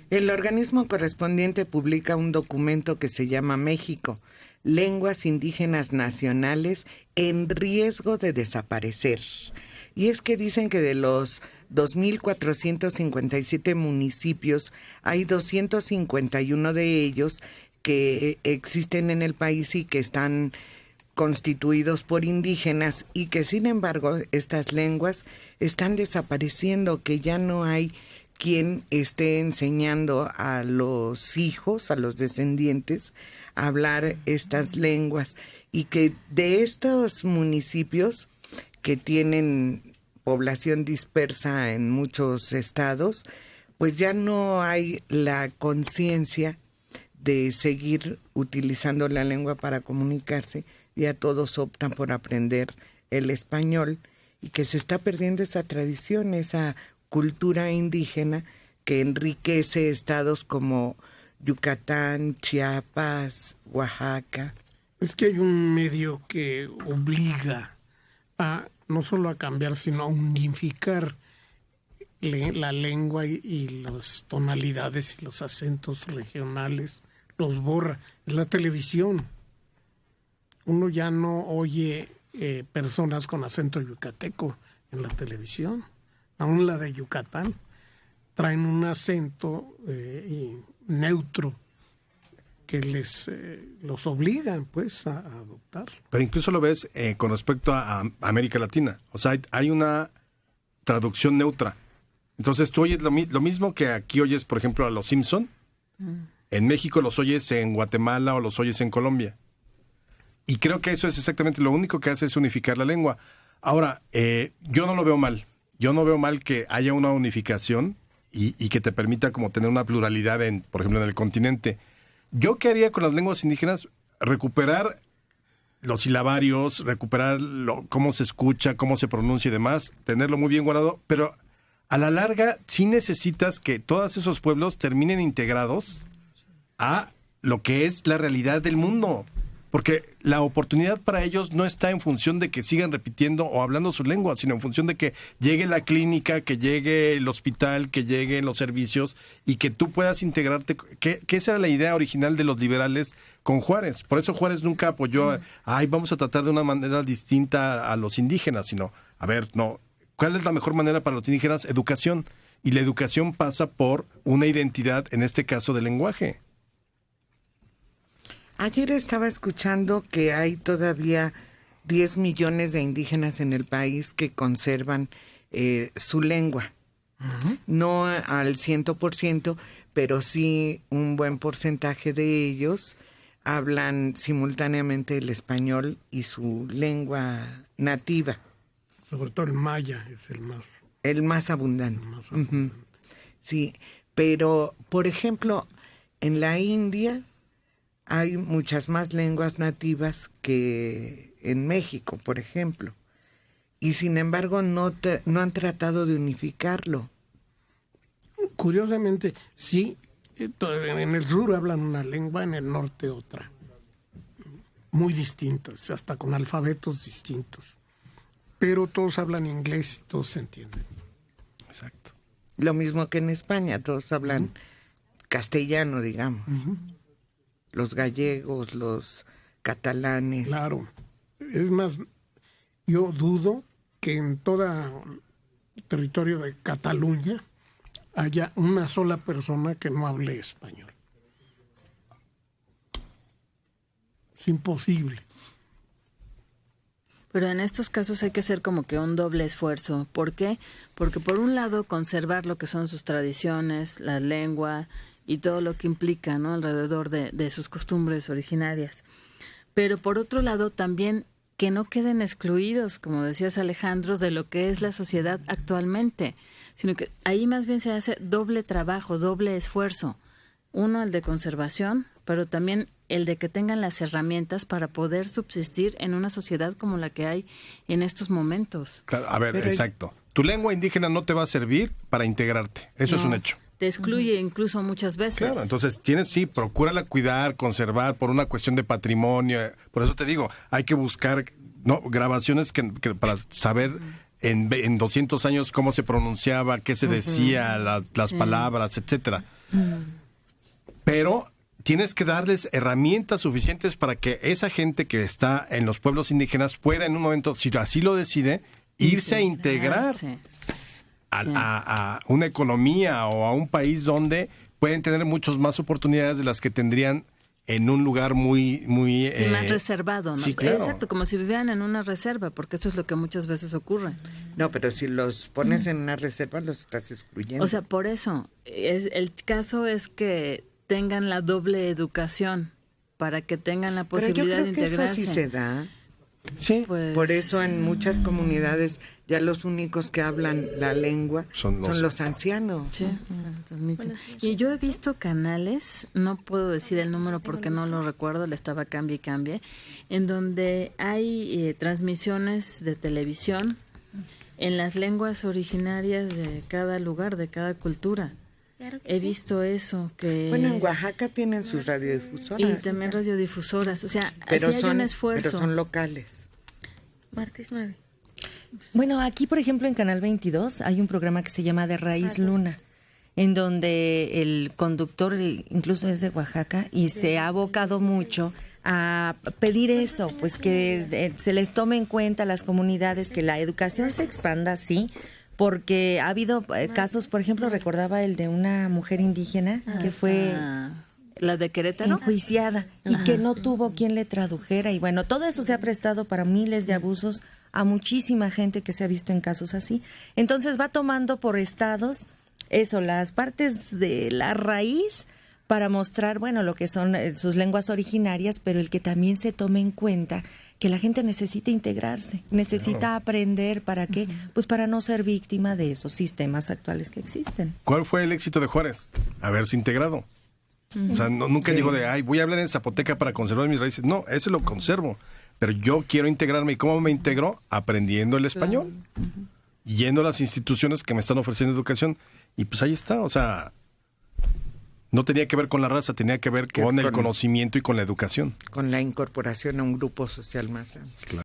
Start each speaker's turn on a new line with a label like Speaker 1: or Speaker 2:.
Speaker 1: El organismo correspondiente publica un documento que se llama México, Lenguas Indígenas Nacionales en riesgo de desaparecer. Y es que dicen que de los 2.457 municipios, hay 251 de ellos que existen en el país y que están constituidos por indígenas y que sin embargo estas lenguas están desapareciendo, que ya no hay quien esté enseñando a los hijos, a los descendientes, a hablar estas lenguas, y que de estos municipios que tienen población dispersa en muchos estados, pues ya no hay la conciencia de seguir utilizando la lengua para comunicarse. Ya todos optan por aprender el español, y que se está perdiendo esa tradición, esa cultura indígena que enriquece estados como Yucatán, Chiapas, Oaxaca.
Speaker 2: Es que hay un medio que obliga a no solo a cambiar, sino a unificar la lengua y las tonalidades y los acentos regionales, los borra. Es la televisión. Uno ya no oye personas con acento yucateco en la televisión. Aún la de Yucatán traen un acento neutro que los obligan pues a adoptar.
Speaker 3: Pero incluso lo ves con respecto a América Latina. O sea, hay una traducción neutra. Entonces tú oyes lo mismo que aquí oyes, por ejemplo, a los Simpson. En México los oyes en Guatemala o los oyes en Colombia. Y creo que eso es exactamente lo único que hace, es unificar la lengua. Ahora, yo no lo veo mal. Yo no veo mal que haya una unificación y que te permita como tener una pluralidad, por ejemplo, en el continente. ¿Yo qué haría con las lenguas indígenas? Recuperar los silabarios, recuperar cómo se escucha, cómo se pronuncia y demás, tenerlo muy bien guardado, pero a la larga sí necesitas que todos esos pueblos terminen integrados a lo que es la realidad del mundo. Porque la oportunidad para ellos no está en función de que sigan repitiendo o hablando su lengua, sino en función de que llegue la clínica, que llegue el hospital, que lleguen los servicios y que tú puedas integrarte. Que esa era la idea original de los liberales con Juárez. Por eso Juárez nunca apoyó, vamos a tratar de una manera distinta a los indígenas, sino, no, ¿cuál es la mejor manera para los indígenas? Educación. Y la educación pasa por una identidad, en este caso, del lenguaje.
Speaker 1: Ayer estaba escuchando que hay todavía 10 millones de indígenas en el país que conservan su lengua. Uh-huh. No al 100%, pero sí un buen porcentaje de ellos hablan simultáneamente el español y su lengua nativa.
Speaker 2: Sobre todo el maya es el
Speaker 1: más abundante.
Speaker 2: El más abundante.
Speaker 1: Uh-huh. Sí, pero, por ejemplo, en la India hay muchas más lenguas nativas que en México, por ejemplo. Y sin embargo no han tratado de unificarlo.
Speaker 2: Curiosamente, sí, en el sur hablan una lengua, en el norte otra. Muy distintas, hasta con alfabetos distintos. Pero todos hablan inglés y todos se entienden.
Speaker 3: Exacto.
Speaker 1: Lo mismo que en España, todos hablan castellano, digamos. Uh-huh. Los gallegos, los catalanes.
Speaker 2: Claro. Es más, yo dudo que en todo territorio de Cataluña haya una sola persona que no hable español. Es imposible.
Speaker 4: Pero en estos casos hay que hacer como que un doble esfuerzo. ¿Por qué? Porque por un lado conservar lo que son sus tradiciones, la lengua y todo lo que implica, ¿no?, alrededor de sus costumbres originarias. Pero por otro lado también que no queden excluidos, como decías Alejandro, de lo que es la sociedad actualmente, sino que ahí más bien se hace doble trabajo, doble esfuerzo. Uno, el de conservación, pero también el de que tengan las herramientas para poder subsistir en una sociedad como la que hay en estos momentos.
Speaker 3: Claro, a ver, exacto. Tu lengua indígena no te va a servir para integrarte. Eso es un hecho.
Speaker 4: Te excluye incluso muchas veces.
Speaker 3: Claro, entonces procúrala cuidar, conservar por una cuestión de patrimonio. Por eso te digo, hay que buscar grabaciones que para saber en 200 años cómo se pronunciaba, qué se decía, las palabras, etcétera. Pero tienes que darles herramientas suficientes para que esa gente que está en los pueblos indígenas pueda en un momento, si así lo decide, irse a integrar a una economía o a un país donde pueden tener muchas más oportunidades de las que tendrían en un lugar muy
Speaker 4: más reservado, ¿no?
Speaker 3: Sí, claro.
Speaker 4: Exacto, como si vivieran en una reserva, porque eso es lo que muchas veces ocurre.
Speaker 1: No, pero si los pones en una reserva, los estás excluyendo.
Speaker 4: O sea, por eso, el caso es que tengan la doble educación, para que tengan la posibilidad de integrarse.
Speaker 1: Eso sí se da.
Speaker 3: Sí.
Speaker 4: Pues,
Speaker 1: Por eso en muchas comunidades ya los únicos que hablan la lengua son los ancianos.
Speaker 4: Sí, y yo he visto canales, no puedo decir el número porque no lo recuerdo, le estaba cambie y cambie, en donde hay transmisiones de televisión en las lenguas originarias de cada lugar, de cada cultura.
Speaker 5: Claro que
Speaker 4: He visto eso, que...
Speaker 1: Bueno, en Oaxaca tienen sus radiodifusoras.
Speaker 4: Y también radiodifusoras, o sea,
Speaker 1: pero
Speaker 4: sí hay un esfuerzo.
Speaker 1: Pero son locales.
Speaker 5: Martes 9.
Speaker 6: Bueno, aquí, por ejemplo, en Canal 22 hay un programa que se llama De Raíz Luna, en donde el conductor incluso es de Oaxaca y se ha abocado mucho a pedir eso, pues que se les tome en cuenta a las comunidades, que la educación se expanda, sí, porque ha habido casos, por ejemplo, recordaba el de una mujer indígena que fue...
Speaker 4: ¿La de Querétaro?
Speaker 6: Enjuiciada y que no tuvo quien le tradujera. Y bueno, todo eso se ha prestado para miles de abusos a muchísima gente que se ha visto en casos así. Entonces va tomando por estados eso, las partes de la raíz para mostrar, bueno, lo que son sus lenguas originarias, pero el que también se tome en cuenta que la gente necesita integrarse, necesita aprender. ¿Para qué? Pues para no ser víctima de esos sistemas actuales que existen.
Speaker 3: ¿Cuál fue el éxito de Juárez? Haberse integrado. O sea, nunca llegó de, ay, voy a hablar en zapoteca para conservar mis raíces. No, ese lo conservo. Pero yo quiero integrarme. ¿Y cómo me integro? Aprendiendo el español. Yendo a las instituciones que me están ofreciendo educación. Y pues ahí está. O sea, no tenía que ver con la raza, tenía que ver con el conocimiento y con la educación.
Speaker 1: Con la incorporación a un grupo social más amplio.